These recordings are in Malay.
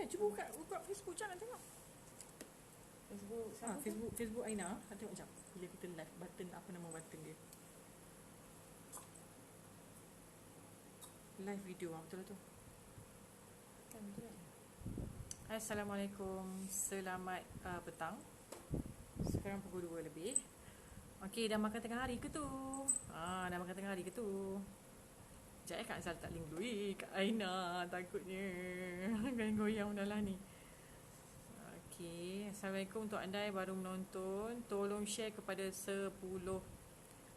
cuba buka Facebook je nak tengok. Facebook Aina. Nak tengok jap. Bila kita live, button apa nama button dia? Live video betul tu. Kan betul kan? Assalamualaikum. Selamat petang. Sekarang pukul 2 lebih. Okey, dah makan tengah hari ke tu? Dah makan tengah hari ke tu? Sekejap Kak Azal tak link dulu. Kak Aina takutnya goyang dah lah ni. Okey, Assalamualaikum untuk anda yang baru menonton. Tolong share kepada 10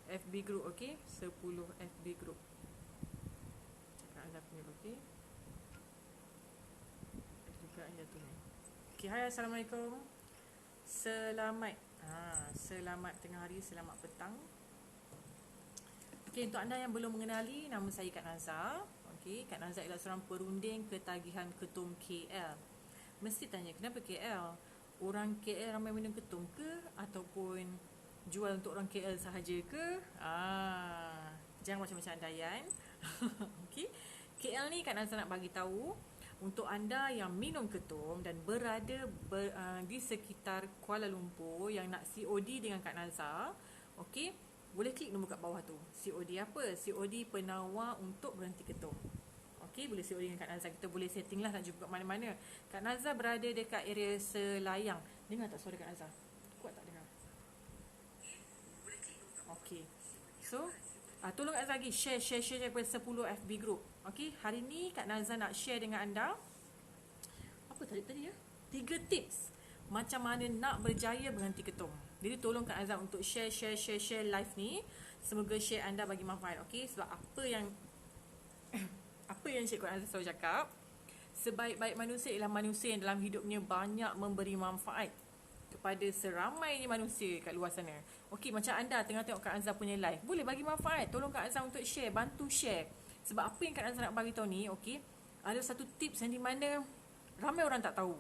FB group, okey? 10 FB group. Kak Azal punya, okey? Ada juga yang tu ni. Okey, hai, Assalamualaikum. Selamat tengah hari, selamat petang. Okey, untuk anda yang belum mengenali, nama saya Kak Naza. Okey, Kak Naza ialah seorang perunding ketagihan ketum KL. Mesti tanya, kenapa KL? Orang KL ramai minum ketum ke? Ataupun jual untuk orang KL sahaja ke? Jangan macam-macam andaian. Okey, KL ni Kak Naza nak bagi tahu untuk anda yang minum ketum dan berada di sekitar Kuala Lumpur yang nak COD dengan Kak Naza, okey, boleh klik nombor kat bawah tu. COD apa? COD penawar untuk berhenti ketum. Okey, boleh COD dengan Kak Naza. Kita boleh setting lah nak jumpa kat mana-mana. Kak Naza berada dekat area Selayang. Dengar tak suara Kak Naza? Kuat tak dengar? Okey. So, tolong Kak Naza lagi share kepada 10 FB group. Okey, hari ni Kak Naza nak share dengan anda apa tadi ya? 3 tips macam mana nak berjaya berhenti ketum. Jadi tolong Kak Azam untuk share live ni. Semoga share anda bagi manfaat. Okey, sebab apa yang Cik Kak Azam selalu cakap, sebaik-baik manusia ialah manusia yang dalam hidupnya banyak memberi manfaat kepada seramai manusia kat luar sana. Okey, macam anda tengah tengok Kak Azam punya live, boleh bagi manfaat. Tolong Kak Azam untuk share, bantu share. Sebab apa yang Kak Azam nak bagi tahu ni, okey, ada satu tips yang di mana ramai orang tak tahu.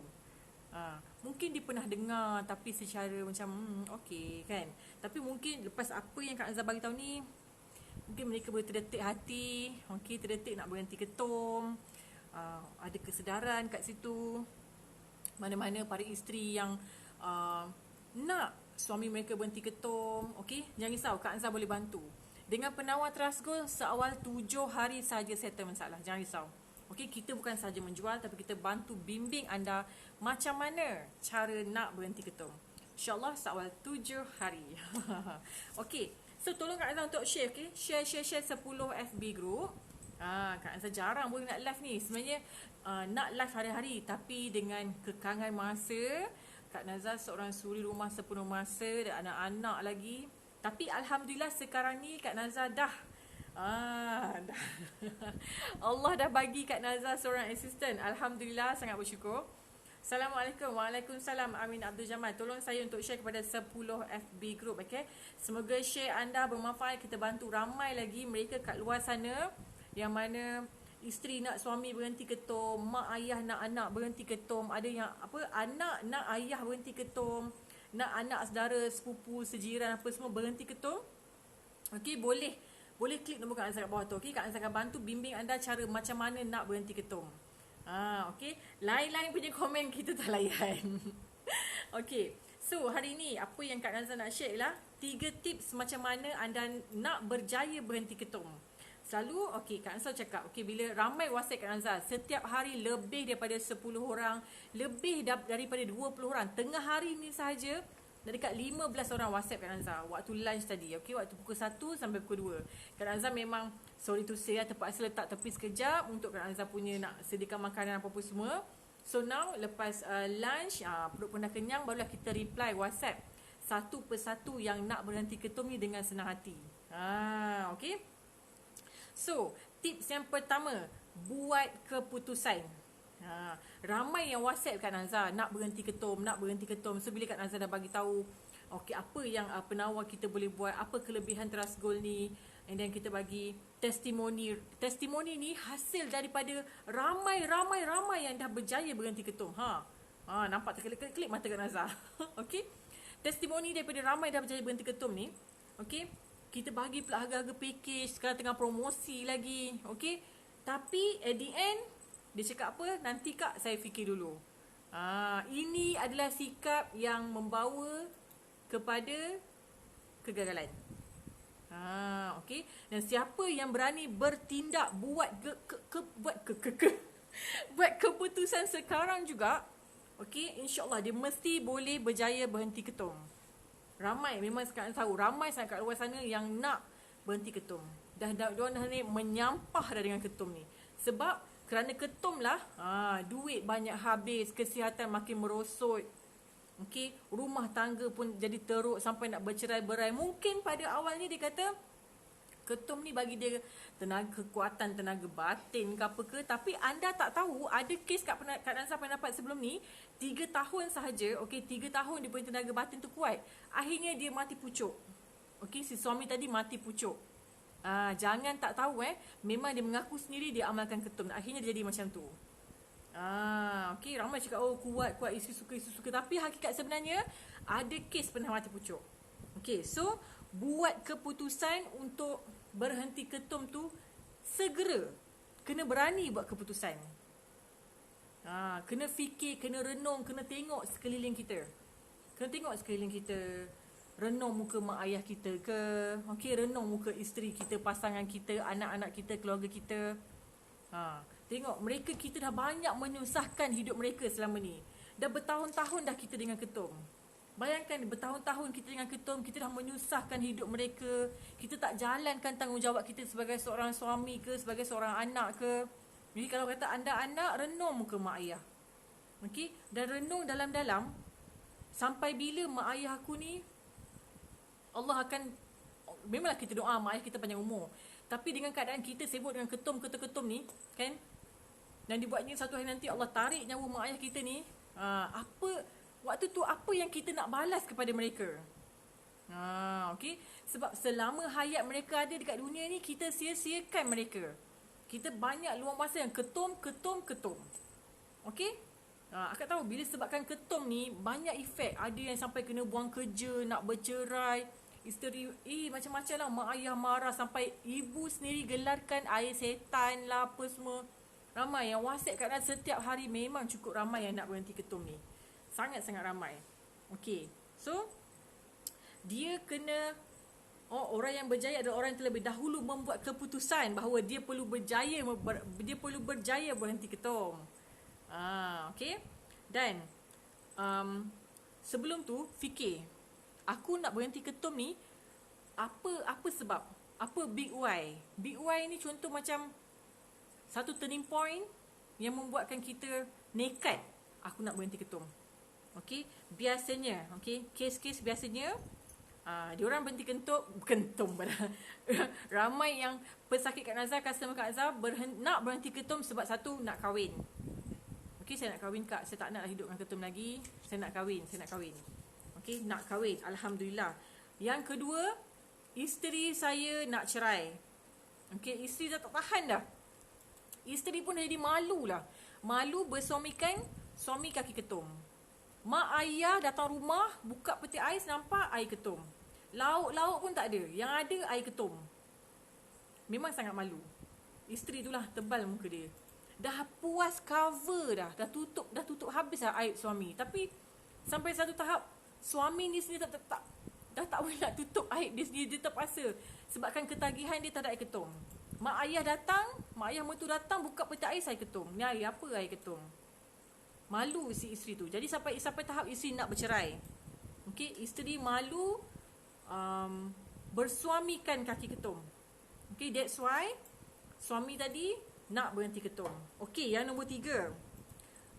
Mungkin dia pernah dengar tapi secara macam okey kan. Tapi mungkin lepas apa yang Kak Azhar bagi tahu ni, mungkin mereka boleh terdetik hati, okey, terdetik nak berhenti ketum. Ada kesedaran kat situ. Mana-mana para isteri yang nak suami mereka berhenti ketum, okey, jangan risau, Kak Azhar boleh bantu. Dengan penawar Trustgold seawal 7 hari saja settle masalah. Jangan risau. Okey, kita bukan sahaja menjual tapi kita bantu bimbing anda macam mana cara nak berhenti ketum. InsyaAllah seawal 7 hari. Okey, so tolong Kak Azhar untuk share, okey? Share 10 FB group. Kak Azhar jarang boleh nak live ni. Sebenarnya nak live hari-hari tapi dengan kekangan masa, Kak Nazar seorang suri rumah sepenuh masa dan anak-anak lagi. Tapi Alhamdulillah sekarang ni Kak Nazar dah Allah dah bagi Kak Nazar seorang assistant. Alhamdulillah, sangat bersyukur. Assalamualaikum. Waalaikumsalam. Amin Abdul Jamal. Tolong saya untuk share kepada 10 FB group, okey? Semoga share anda bermanfaat. Kita bantu ramai lagi mereka kat luar sana yang mana isteri nak suami berhenti ketum, mak ayah nak anak berhenti ketum, ada yang anak nak ayah berhenti ketum, nak anak saudara, sepupu, sejiran apa semua berhenti ketum. Okey, boleh klik nombor Kak Azhar kat bawah tu. Okey, Kak Azhar akan bantu bimbing anda cara macam mana nak berhenti ketum. Okey, lain-lain punya komen kita tak layan. Okey, so hari ni apa yang Kak Azhar nak share ialah 3 tips macam mana anda nak berjaya berhenti ketum. Selalu, okey, Kak Azhar cakap, okey, bila ramai WhatsApp Kak Azhar, setiap hari lebih daripada 10 orang, lebih daripada 20 orang. Tengah hari ni sahaja dah dekat 15 orang WhatsApp Kak Nazar waktu lunch tadi, okey, waktu pukul 1 sampai pukul 2. Kak Nazar memang sorry to say terpaksa letak tepi sekejap untuk Kak Nazar punya nak sediakan makanan apa-apa semua. So now lepas lunch, perut pun dah kenyang, barulah kita reply WhatsApp satu persatu yang nak berhenti ketum ni dengan senang hati. Okey. So, tips yang pertama, buat keputusan. Ramai yang WhatsApp Kak Nazar nak berhenti ketum. So bila Kak Nazar dah bagi tahu okey, apa yang penawar kita boleh buat, apa kelebihan Trustgold ni, and then kita bagi testimoni. Testimoni ni hasil daripada ramai yang dah berjaya berhenti ketum. Nampak tak klik mata Kak Nazar. Okey. Testimoni daripada ramai dah berjaya berhenti ketum ni, okey, kita bagi pula harga-harga package, sekarang tengah promosi lagi, okey. Tapi at the end Dia cakap apa? Nanti kak, saya fikir dulu. Ini adalah sikap yang membawa kepada kegagalan. Okey. Dan siapa yang berani bertindak buat buat keputusan sekarang juga, okey, insya-Allah dia mesti boleh berjaya berhenti ketum. Ramai, memang sekarang tahu, ramai sangat kat luar sana yang nak berhenti ketum. Diorang dah ni menyampah dah dengan ketum ni. Sebab kerana ketum lah, duit banyak habis, kesihatan makin merosot. Okey, rumah tangga pun jadi teruk sampai nak bercerai-berai. Mungkin pada awalnya dia kata ketum ni bagi dia kekuatan tenaga batin ke apa ke, tapi anda tak tahu ada kes kat Nazah pernah dapat sebelum ni 3 tahun sahaja. Okey, 3 tahun dia punya tenaga batin tu kuat. Akhirnya dia mati pucuk. Okey, si suami tadi mati pucuk. Jangan tak tahu memang dia mengaku sendiri dia amalkan ketum. Akhirnya dia jadi macam tu. Okey, ramai cakap kuat isteri suka, tapi hakikat sebenarnya ada kes pernah mati pucuk. Okey, so buat keputusan untuk berhenti ketum tu segera. Kena berani buat keputusan. Kena fikir, kena renung, kena tengok sekeliling kita. Renung muka mak ayah kita ke, okey, renung muka isteri kita, pasangan kita, anak-anak kita, keluarga kita. Tengok, mereka, kita dah banyak menyusahkan hidup mereka selama ni. Dah bertahun-tahun dah kita dengan ketum. Bayangkan bertahun-tahun kita dengan ketum, kita dah menyusahkan hidup mereka. Kita tak jalankan tanggungjawab kita sebagai seorang suami ke, sebagai seorang anak ke. Jadi kalau kata anda anak, renung muka mak ayah. Okey, dan renung dalam-dalam sampai bila mak ayah aku ni, Allah akan, memanglah kita doa mak ayah kita panjang umur. Tapi dengan keadaan kita sibuk dengan ketum ni, kan? Dan dibuatnya satu hari nanti Allah tarik nyawa mak ayah kita ni, waktu tu apa yang kita nak balas kepada mereka? Okey, sebab selama hayat mereka ada dekat dunia ni, kita sia-siakan mereka. Kita banyak luang masa yang ketum. Okey? Akak tahu bila sebabkan ketum ni banyak efek. Ada yang sampai kena buang kerja, nak bercerai, isteri macam-macam lah, mak ayah marah sampai ibu sendiri gelarkan air setan lah apa semua. Ramai yang WhatsApp kat Nazah setiap hari, memang cukup ramai yang nak berhenti ketum ni. Sangat-sangat ramai. Okey. So dia kena, orang yang berjaya adalah orang yang terlebih dahulu membuat keputusan bahawa dia perlu berjaya berhenti ketum. Okey. Dan sebelum tu fikir, aku nak berhenti ketum ni apa sebab? Apa big why? Big why ni contoh macam satu turning point yang membuatkan kita nekat, aku nak berhenti ketum. Okey, biasanya, kes-kes biasanya diorang berhenti ketum ramai yang pesakit kat Nazah, customer kat Nazah nak berhenti ketum sebab satu, nak kahwin. Okey, saya nak kahwin kak, saya tak nak hidup dengan ketum lagi, saya nak kahwin. Okey, nak kahwin, alhamdulillah. Yang kedua, isteri saya nak cerai. Okey, isteri dah tak tahan dah. Isteri pun dah jadi malu bersuamikan suami kaki ketum. Mak ayah datang rumah, buka peti ais, nampak air ketum. Lauk pun tak ada, yang ada air ketum. Memang sangat malu. Isteri itulah tebal muka dia. Dah puas cover dah tutup habis dah aib suami. Tapi sampai satu tahap, suami ni sendiri dah tak boleh nak tutup aib dia sendiri, dia terpaksa. Sebabkan ketagihan dia tak ada air ketum. Mak ayah mertua datang, buka peti air, air ketum. Ni air apa? Air ketum. Malu si isteri tu. Jadi sampai tahap isteri nak bercerai. Okey, isteri malu bersuamikan kaki ketum. Okey, that's why suami tadi nak berhenti ketum. Okey, yang nombor 3.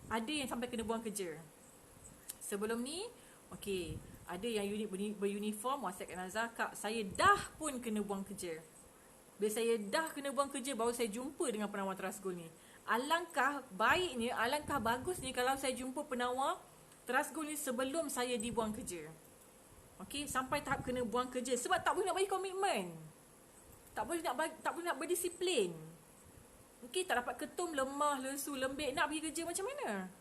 Ada yang sampai kena buang kerja. Sebelum ni, okey, ada yang unit beruniform, WhatsApp kat Nazah, kak, saya dah pun kena buang kerja. Bila saya dah kena buang kerja, baru saya jumpa dengan penawar Terasgol ni. Alangkah baiknya, alangkah bagusnya kalau saya jumpa penawar Terasgol ni sebelum saya dibuang kerja. Okey, sampai tahap kena buang kerja. Sebab tak boleh nak bagi komitmen. Tak boleh nak berdisiplin. Okey, tak dapat ketum, lemah, lesu, lembik, nak pergi kerja macam mana?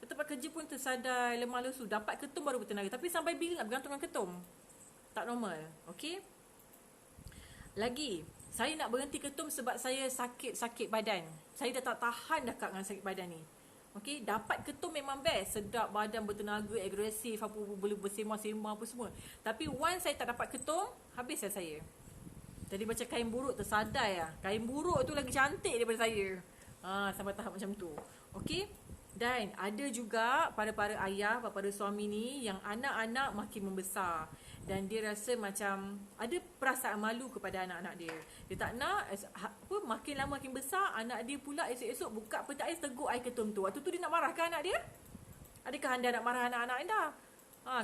Ke tempat kerja pun tersadai, lemah, lesu. Dapat ketum baru bertenaga. Tapi sampai bila nak bergantung dengan ketum? Tak normal. Okey. Lagi, saya nak berhenti ketum sebab saya sakit badan. Saya dah tak tahan dah Kak dengan sakit badan ni. Okey, dapat ketum memang best, sedap, badan bertenaga, agresif, apa boleh bersembang-sembang apa semua. Tapi once saya tak dapat ketum, habis lah saya. Jadi macam kain buruk tersadai lah. Kain buruk tu lagi cantik daripada saya. Sampai tahap macam tu. Okey. Dan ada juga para ayah, para suami ni yang anak-anak makin membesar. Dan dia rasa macam ada perasaan malu kepada anak-anak dia. Dia tak nak makin lama makin besar, anak dia pula esok-esok buka peti ais teguk air ketum tu. Waktu tu dia nak marah ke anak dia? Adakah anda nak marah anak-anak anda?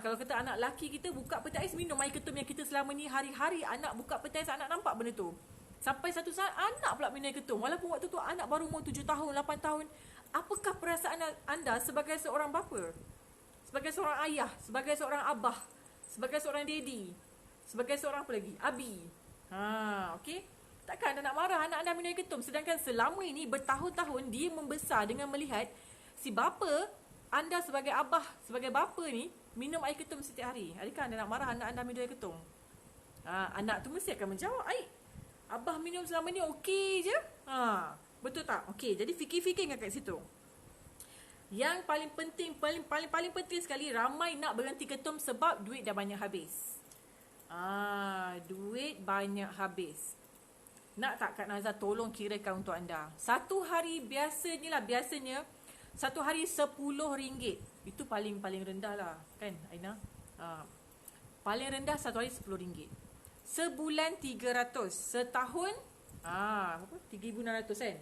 Kalau kata anak laki kita buka peti ais minum air ketum yang kita selama ni hari-hari anak buka peti ais, anak nampak benda tu. Sampai satu saat anak pula minum air ketum. Walaupun waktu tu anak baru umur 7 tahun, 8 tahun. Apakah perasaan anda sebagai seorang bapa? Sebagai seorang ayah, sebagai seorang abah, sebagai seorang daddy, sebagai seorang apa lagi? Abi. Okey. Takkan anda nak marah anak anda minum air ketum, sedangkan selama ini bertahun-tahun dia membesar dengan melihat si bapa anda sebagai abah, sebagai bapa ni minum air ketum setiap hari. Adakah anda nak marah anak anda minum air ketum? Anak tu mesti akan menjawab, abah minum selama ni okey je. Betul tak? Okey, jadi fikir-fikir kat situ. Yang paling penting, paling penting sekali, ramai nak berhenti ketum sebab duit dah banyak habis. Duit banyak habis. Nak tak Kak Nazar tolong kirakan untuk anda? Satu hari biasanya satu hari RM10. Itu paling rendah lah, kan Aina? Paling rendah satu hari RM10. Sebulan RM300. Setahun RM3,600 kan?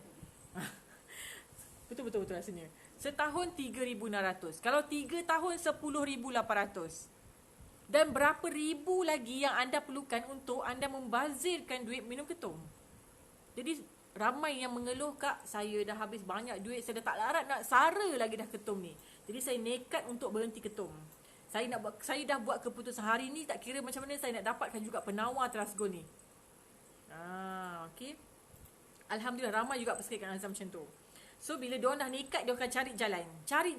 Betul rasanya. Setahun RM3,600. Kalau 3 tahun RM10,800. Dan berapa ribu lagi yang anda perlukan untuk anda membazirkan duit minum ketum. Jadi ramai yang mengeluh, Kak, saya dah habis banyak duit, saya dah tak larat nak sara lagi dah ketum ni. Jadi saya nekat untuk berhenti ketum. Saya dah buat keputusan hari ni, tak kira macam mana saya nak dapatkan juga penawar Trustgold ni. Okey. Alhamdulillah ramai juga pesikit Kak Nazam macam tu. So bila diorang dah nekat, dia akan cari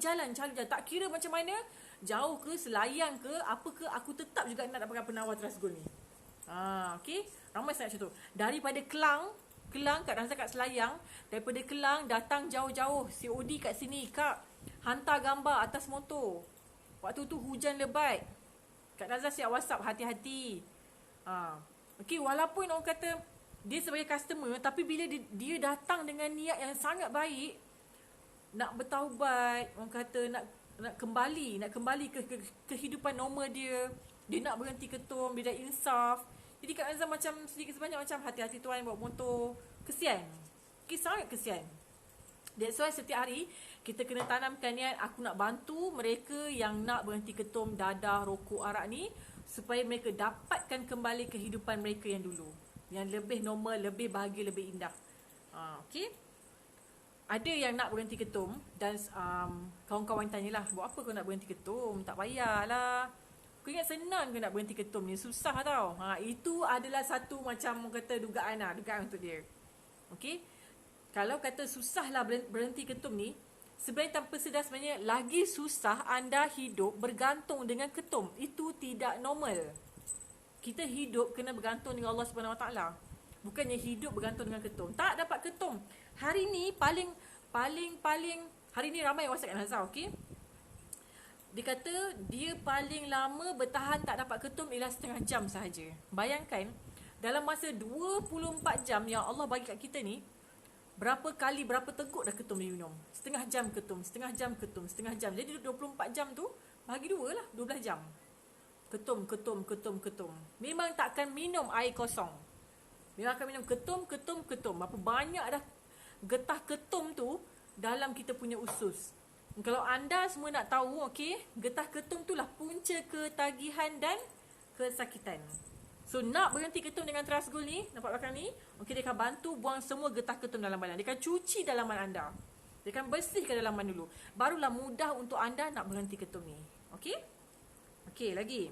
jalan. Tak kira macam mana, jauh ke, selayang ke, apa ke, aku tetap juga nak dapatkan penawar Trustgold ni. Okey. Ramai sangat macam tu. Daripada Kelang Kak Nazam kat Selayang, daripada Kelang datang jauh-jauh COD kat sini, Kak, hantar gambar atas motor. Waktu tu hujan lebat. Kak Nazam siap WhatsApp, hati-hati. Okey, walaupun orang kata dia sebagai customer, tapi bila dia datang dengan niat yang sangat baik, nak bertaubat, orang kata nak kembali ke kehidupan normal dia nak berhenti ketum, dia dah insaf. Jadi Kak Nazam macam sedikit sebanyak macam hati-hati tuan bawa motor. Kesian. Sangat kesian. That's why setiap hari kita kena tanamkan niat, aku nak bantu mereka yang nak berhenti ketum, dadah, rokok, arak ni, supaya mereka dapatkan kembali kehidupan mereka yang dulu, yang lebih normal, lebih bahagia, lebih indah. Okey. Ada yang nak berhenti ketum dan kawan-kawan tanyalah, buat apa kau nak berhenti ketum? Tak payahlah. Kau ingat senang ke nak berhenti ketum ni? Susah tau. Itu adalah satu macam kata dugaan untuk dia. Okey. Kalau kata susahlah berhenti ketum ni, sebenarnya tanpa sedar sebenarnya lagi susah anda hidup bergantung dengan ketum. Itu tidak normal. Kita hidup kena bergantung dengan Allah Subhanahu Wa Taala. Bukannya hidup bergantung dengan ketum. Tak dapat ketum. Hari ni paling hari ni ramai WhatsApp Kak Nazar, okey? Dia kata dia paling lama bertahan tak dapat ketum ialah setengah jam sahaja. Bayangkan dalam masa 24 jam yang Allah bagi kat kita ni, berapa teguk dah ketum dia minum. Setengah jam ketum. Jadi 24 jam tu bagi 2 lah, 12 jam. Ketum. Memang takkan minum air kosong. Memang akan minum ketum. Berapa banyak dah getah ketum tu dalam kita punya usus. Kalau anda semua nak tahu, okey, getah ketum tu lah punca ketagihan dan kesakitan. So nak berhenti ketum dengan Trustgold ni, nampak belakang ni, okey, dia akan bantu buang semua getah ketum dalam badan. Dia akan cuci dalaman anda. Dia akan bersihkan dalaman dulu. Barulah mudah untuk anda nak berhenti ketum ni. Okey? Okey, lagi.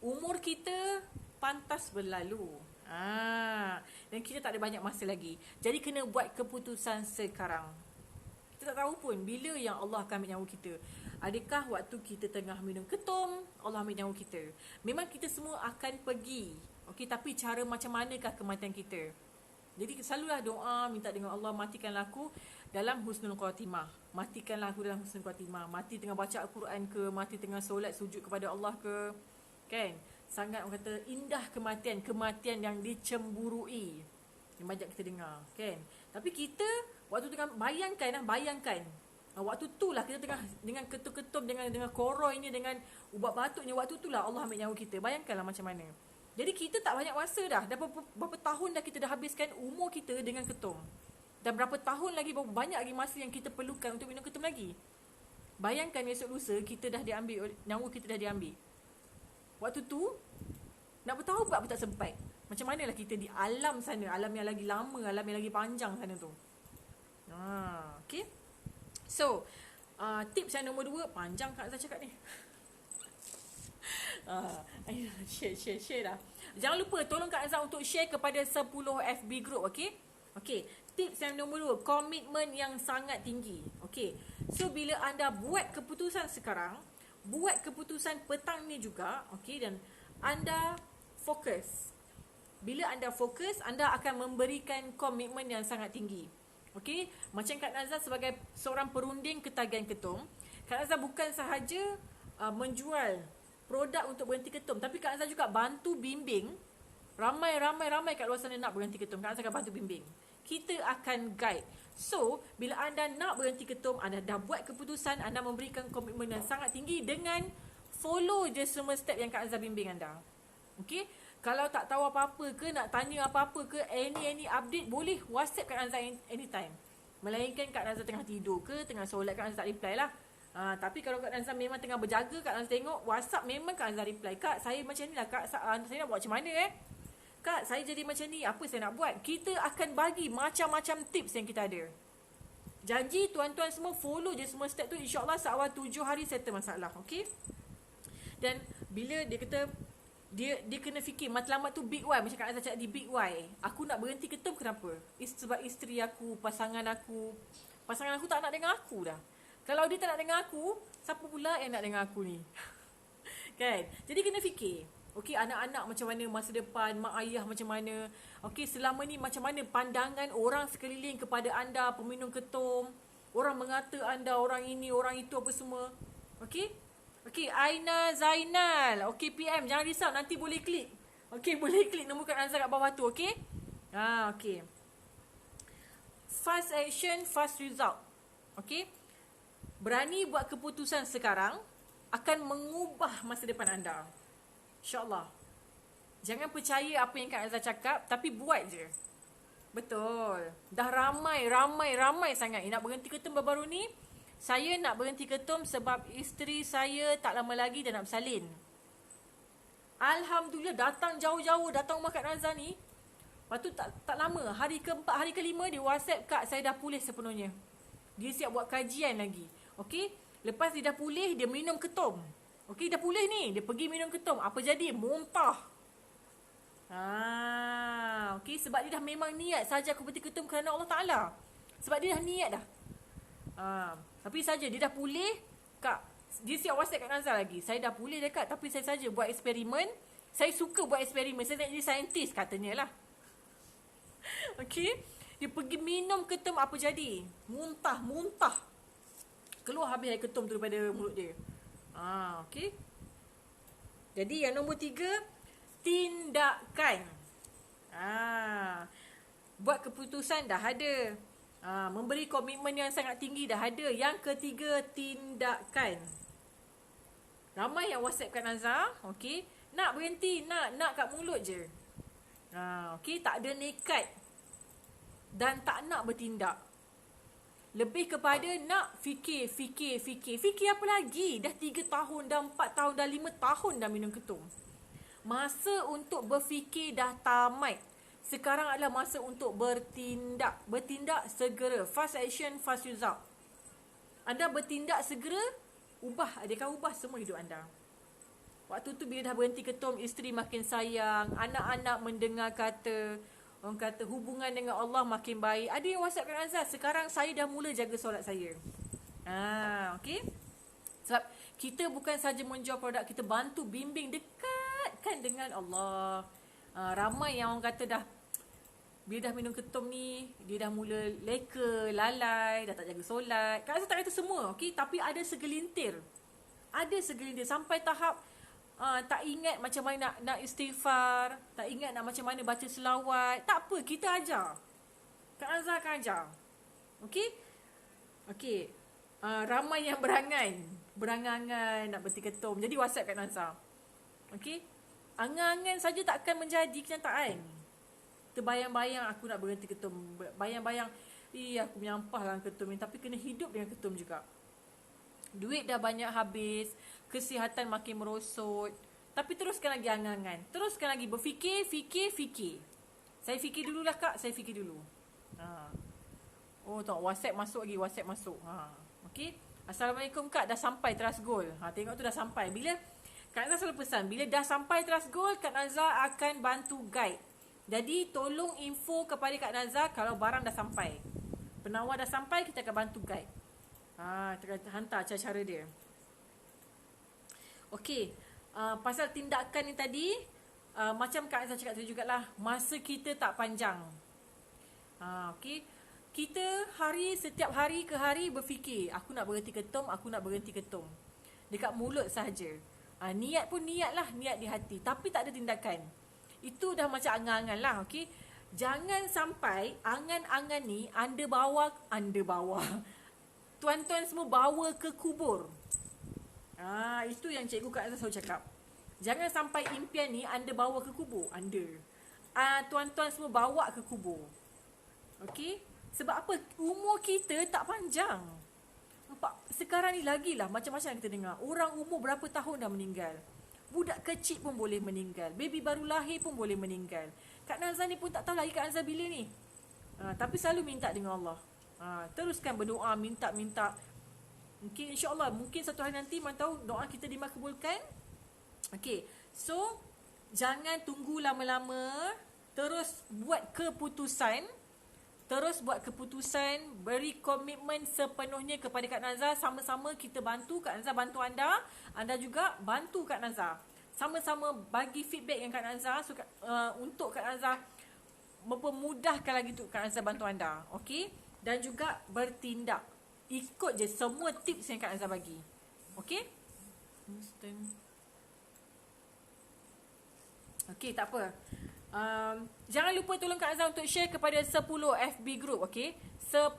Umur kita pantas berlalu. Dan kita tak ada banyak masa lagi. Jadi kena buat keputusan sekarang. Kita tak tahu pun bila yang Allah akan ambil nyawa kita. Adakah waktu kita tengah minum ketum, Allah ambil nyawa kita? Memang kita semua akan pergi. Okey, tapi cara macam manakah kematian kita? Jadi selalulah doa minta dengan Allah, matikanlah aku dalam husnul khatimah. Matikanlah aku dalam husnul khatimah. Mati tengah baca Al-Quran ke, mati tengah solat sujud kepada Allah ke. Kan? Sangat orang kata indah kematian, kematian yang dicemburui. Yang banyak kita dengar, kan? Tapi kita waktu tengah bayangkan waktu tu lah kita tengah dengan ketum-ketum, dengan koroinya, dengan ubat batuknya, waktu tu lah Allah ambil nyawa kita. Bayangkanlah macam mana. Jadi kita tak banyak masa dah. Dah berapa tahun dah kita dah habiskan umur kita dengan ketum. Dan berapa tahun lagi, berapa banyak lagi masa yang kita perlukan untuk minum ketum lagi. Bayangkan esok lusa kita dah diambil, nyawa kita dah diambil. Waktu tu nak bertaubat pun tak sempat. Macam manalah kita di alam sana, alam yang lagi lama, alam yang lagi panjang sana tu. Okay. So, tips yang nombor 2, panjang Kak Azhar cakap ni. Share dah. Jangan lupa tolong Kak Azhar untuk share kepada 10 FB group, okey? Okey. Tips yang nombor 2, komitmen yang sangat tinggi. Okey. So bila anda buat keputusan sekarang, buat keputusan petang ni juga, okey, dan anda fokus. Bila anda fokus, anda akan memberikan komitmen yang sangat tinggi. Okey, macam Kak Nazar sebagai seorang perunding ketagihan ketum, Kak Nazar bukan sahaja menjual produk untuk berhenti ketum, tapi Kak Nazar juga bantu bimbing ramai kat luar sana nak berhenti ketum. Kak Nazar akan bantu bimbing. Kita akan guide. So, bila anda nak berhenti ketum, anda dah buat keputusan, anda memberikan komitmen yang sangat tinggi dengan follow je semua step yang Kak Nazar bimbing anda. Okey, kalau tak tahu apa-apa ke, nak tanya apa-apa ke, any update, boleh WhatsApp Kak Nazar anytime. Melainkan Kak Nazar tengah tidur ke, tengah solat, Kak Nazar tak reply lah. Tapi kalau Kak Nazar memang tengah berjaga, Kak Nazar tengok WhatsApp, memang Kak Nazar reply. Kak, saya macam ni lah Kak, saya nak buat macam mana Kak, saya jadi macam ni, apa saya nak buat? Kita akan bagi macam-macam tips yang kita ada. Janji tuan-tuan semua follow je semua step tu, insyaAllah seawal 7 hari settle masalah. Okay? Dan bila dia kata dia kena fikir matlamat tu big why, macam Kak Azhar cakap di big why. Aku nak berhenti ketum kenapa? Sebab isteri aku, pasangan aku tak nak dengar aku dah. Kalau dia tak nak dengar aku, siapa pula yang nak dengar aku ni? Kan? Jadi kena fikir. Okey, anak-anak macam mana masa depan, mak ayah macam mana. Okey, selama ni macam mana pandangan orang sekeliling kepada anda peminum ketum. Orang mengata anda orang ini, orang itu apa semua. Okey? Okey, Aina Zainal. Okey, PM. Jangan risau, nanti boleh klik. Okey, boleh klik nombor Kak Nazar kat bawah tu, okey? Okey. Fast action, fast result. Okey? Berani buat keputusan sekarang akan mengubah masa depan anda. InsyaAllah. Jangan percaya apa yang Kak Nazar cakap, tapi buat je. Betul. Dah ramai sangat nak berhenti ketum baru-baru ni. Saya nak berhenti ketum sebab isteri saya tak lama lagi dah nak bersalin. Alhamdulillah, datang jauh-jauh, datang rumah Kak Nazar ni. Lepas tu tak lama, hari keempat, hari kelima dia WhatsApp, Kak saya dah pulih sepenuhnya. Dia siap buat kajian lagi. Okey, lepas dia dah pulih, dia minum ketum. Okey, dah pulih ni, dia pergi minum ketum. Apa jadi? Muntah. Okey, sebab dia dah memang niat saja aku berhenti ketum kerana Allah Ta'ala. Sebab dia dah niat dah. Tapi saja dia dah pulih, Kak, dia siap WhatsApp Kak Nazar lagi. Saya dah pulih dah Kak, tapi saya saja buat eksperimen. Saya suka buat eksperimen. Saya nak jadi saintis katanya lah. Okey, dia pergi minum ketum, apa jadi? Muntah. Keluar habis air ketum tu daripada mulut dia. Okey. Jadi yang nombor 3, tindakan. Buat keputusan dah ada. Memberi komitmen yang sangat tinggi dah ada. Yang ketiga, tindakan. Ramai yang WhatsApp Kak Nazar, okey, nak berhenti, nak kat mulut je. Okey, tak ada nekat dan tak nak bertindak. Lebih kepada nak fikir. Fikir apa lagi? Dah 3 tahun, dah 4 tahun, dah 5 tahun dah minum ketum. Masa untuk berfikir dah tamat. Sekarang adalah masa untuk bertindak. Bertindak segera. Fast action, fast result. Anda bertindak segera, dia akan ubah semua hidup anda. Waktu tu bila dah berhenti ketum, isteri makin sayang, anak-anak mendengar orang kata hubungan dengan Allah makin baik. Ada yang WhatsApp Kak Nazar, sekarang saya dah mula jaga solat saya. Okey. Sebab kita bukan saja menjual produk, kita bantu bimbing, dekatkan dengan Allah. Ramai yang orang kata dah Bila dah minum ketum ni, dia dah mula leka, lalai, dah tak jaga solat. Kak Azhar tak kata semua, okey? Tapi ada segelintir. Ada segelintir sampai tahap tak ingat macam mana nak istighfar, tak ingat nak macam mana baca selawat. Tak apa, kita ajar. Kak Azhar akan ajar. Okey? Okey. Ramai yang berangan-angan nak berhenti ketum. Jadi WhatsApp Kak Azhar. Okey? Angan-angan saja tak akan menjadi kenyataan. Terbayang-bayang aku nak berhenti ketum. Bayang-bayang, aku menyampah dengan ketum ni. Tapi kena hidup dengan ketum juga. Duit dah banyak habis. Kesihatan makin merosot. Tapi teruskan lagi angan-angan. Teruskan lagi berfikir, fikir. Saya fikir dululah Kak. Saya fikir dulu. Oh tengok WhatsApp masuk lagi. WhatsApp masuk. Okay. Assalamualaikum Kak. Dah sampai Trust Gold. Tengok tu dah sampai. Bila Kak Azhar selalu pesan, bila dah sampai Trust Gold, Kak Azhar akan bantu guide. Jadi tolong info kepada Kak Nazar kalau barang dah sampai. Penawar dah sampai, kita akan bantu guide. Kita hantar cara-cara dia. Okey, pasal tindakan ni tadi, macam Kak Nazar cakap tadi jugalah, masa kita tak panjang. Okey, kita setiap hari ke hari berfikir, aku nak berhenti ketum. Dekat mulut sahaja. Niat pun niat di hati, tapi tak ada tindakan. Itu dah macam angan-angan lah, okey. Jangan sampai angan-angan ni anda bawa. Tuan-tuan semua bawa ke kubur. Itu yang cikgu Kak Azhar selalu cakap. Jangan sampai impian ni anda bawa ke kubur. Tuan-tuan semua bawa ke kubur. Okey? Sebab apa? Umur kita tak panjang. Sekarang ni lagilah macam-macam kita dengar. Orang umur berapa tahun dah meninggal. Budak kecil pun boleh meninggal. Baby baru lahir pun boleh meninggal. Kak Nazar ni pun tak tahu lagi Kak Nazar bila ni. Tapi selalu minta dengan Allah. Teruskan berdoa, minta. Mungkin insyaAllah, mungkin satu hari nanti mana tahu doa kita dimakbulkan. Okay. So, jangan tunggu lama-lama. Terus buat keputusan. Beri komitmen sepenuhnya kepada Kak Nazar. Sama-sama kita bantu. Kak Nazar bantu anda. Anda juga bantu Kak Nazar. Sama-sama bagi feedback yang Kak Nazar untuk Kak Nazar mempermudahkan lagi untuk Kak Nazar bantu anda. Okey? Dan juga bertindak. Ikut je semua tips yang Kak Nazar bagi. Okey? Okey, tak apa. Jangan lupa tolong Kak Azhar untuk share kepada 10 FB group, okey? 10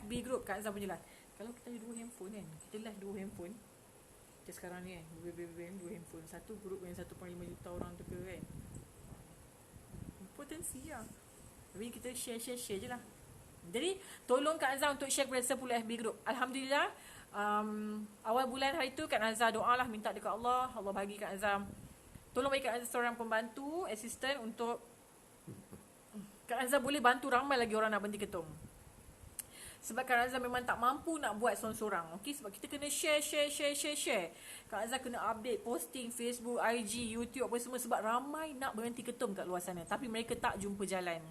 FB group Kak Azhar punya lah. Kalau kita ada 2 handphone kan, kita live 2 handphone. Kita sekarang ni kan, 2 handphone. Satu group yang 1.5 juta orang tu ke kan. Potensi lah. Tapi kita share je lah. Jadi tolong Kak Azhar untuk share kepada 10 FB group. Alhamdulillah, awal bulan hari tu Kak Azhar doa lah, minta dekat Allah. Allah bagi Kak Azhar, tolong bagi Kak Azhar seorang pembantu, assistant untuk Kak Azhar boleh bantu ramai lagi orang nak berhenti ketum. Sebab Kak Azhar memang tak mampu nak buat seorang-seorang. Okay? Sebab kita kena share. Kak Azhar kena update, posting Facebook, IG, YouTube apa semua. Sebab ramai nak berhenti ketum kat luar sana. Tapi mereka tak jumpa jalan.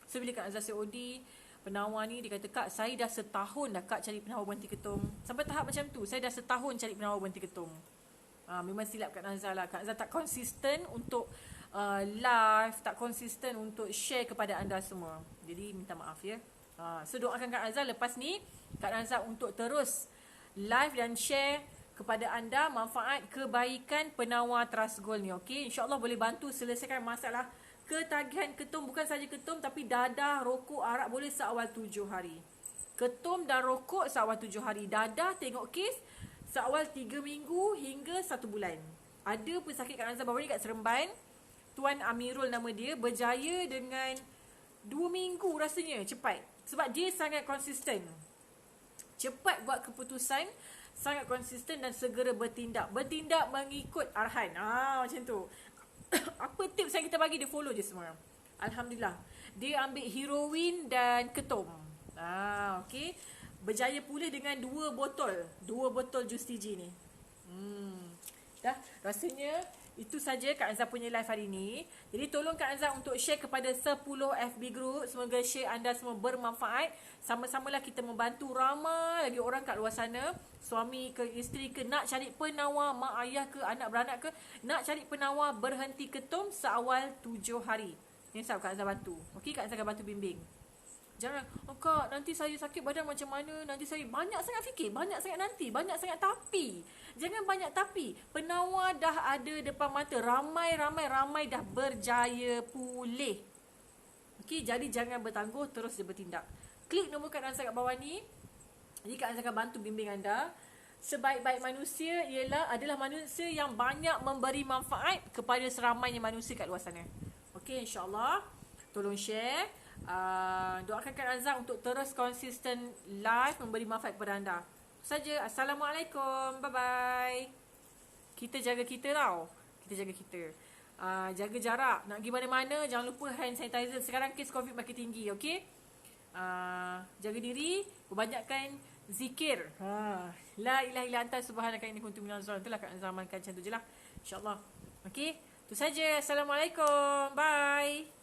So bila Kak Azhar COD, penawar ni dia kata, Kak, saya dah setahun dah Kak cari penawar berhenti ketum. Sampai tahap macam tu, saya dah setahun cari penawar berhenti ketum. Memang silap Kak Nazar lah. Kak Nazar tak konsisten untuk live, tak konsisten untuk share kepada anda semua. Jadi minta maaf ya. So doakan Kak Nazar lepas ni Kak Nazar untuk terus live dan share kepada anda manfaat kebaikan penawar Trust Gold ni. Okay? InsyaAllah boleh bantu selesaikan masalah ketagihan ketum. Bukan saja ketum, tapi dadah, rokok, arak boleh seawal 7 hari. Ketum dan rokok seawal 7 hari. Dadah tengok kes seawal 3 minggu hingga 1 bulan. Ada pesakit Kak Nazar baru ni kat Seremban, Tuan Amirul nama dia, berjaya dengan 2 minggu rasanya, cepat. Sebab dia sangat konsisten. Cepat buat keputusan, sangat konsisten dan segera bertindak. Bertindak mengikut arahan. Macam tu. Apa tips yang kita bagi, dia follow je semua. Alhamdulillah. Dia ambil heroin dan ketum. Okay. Berjaya pulih dengan 2 botol jus TG ni. Dah, rasanya itu saja Kak Azhar punya live hari ni. Jadi tolong Kak Azhar untuk share kepada 10 FB group. Semoga share anda semua bermanfaat. Sama-samalah kita membantu ramai lagi orang kat luar sana. Suami ke isteri ke nak cari penawar, mak ayah ke anak beranak ke nak cari penawar berhenti ketum seawal 7 hari. Insaf Kak Azhar bantu. Okey, Kak Azhar akan bantu bimbing. Jangan, oh Kak, nanti saya sakit badan macam mana? Nanti saya banyak sangat fikir, banyak sangat nanti, banyak sangat tapi. Jangan banyak tapi. Penawar dah ada depan mata. Ramai dah berjaya pulih. Okey, jadi jangan bertangguh, terus dia bertindak. Klik nombor Kak Azhar kat bawah ni. Jadi Kak Azhar akan bantu bimbing anda. Sebaik-baik manusia adalah manusia yang banyak memberi manfaat kepada seramainya manusia kat luar sana. Okey, insyaAllah. Tolong share. Doakan Kak Azhar untuk terus konsisten live memberi manfaat kepada anda. Itu saja. Assalamualaikum. Bye-bye. Kita jaga kita tau. Kita jaga kita. Jaga jarak. Nak pergi mana-mana, jangan lupa hand sanitizer. Sekarang kes COVID makin tinggi. Okey? Jaga diri. Banyakkan zikir. La ilaha illa anta subhanaka inni kuntu minaz zalimin. Itulah Kak Azhar amalkan macam tu je lah. InsyaAllah. Okey? Itu saja. Assalamualaikum. Bye.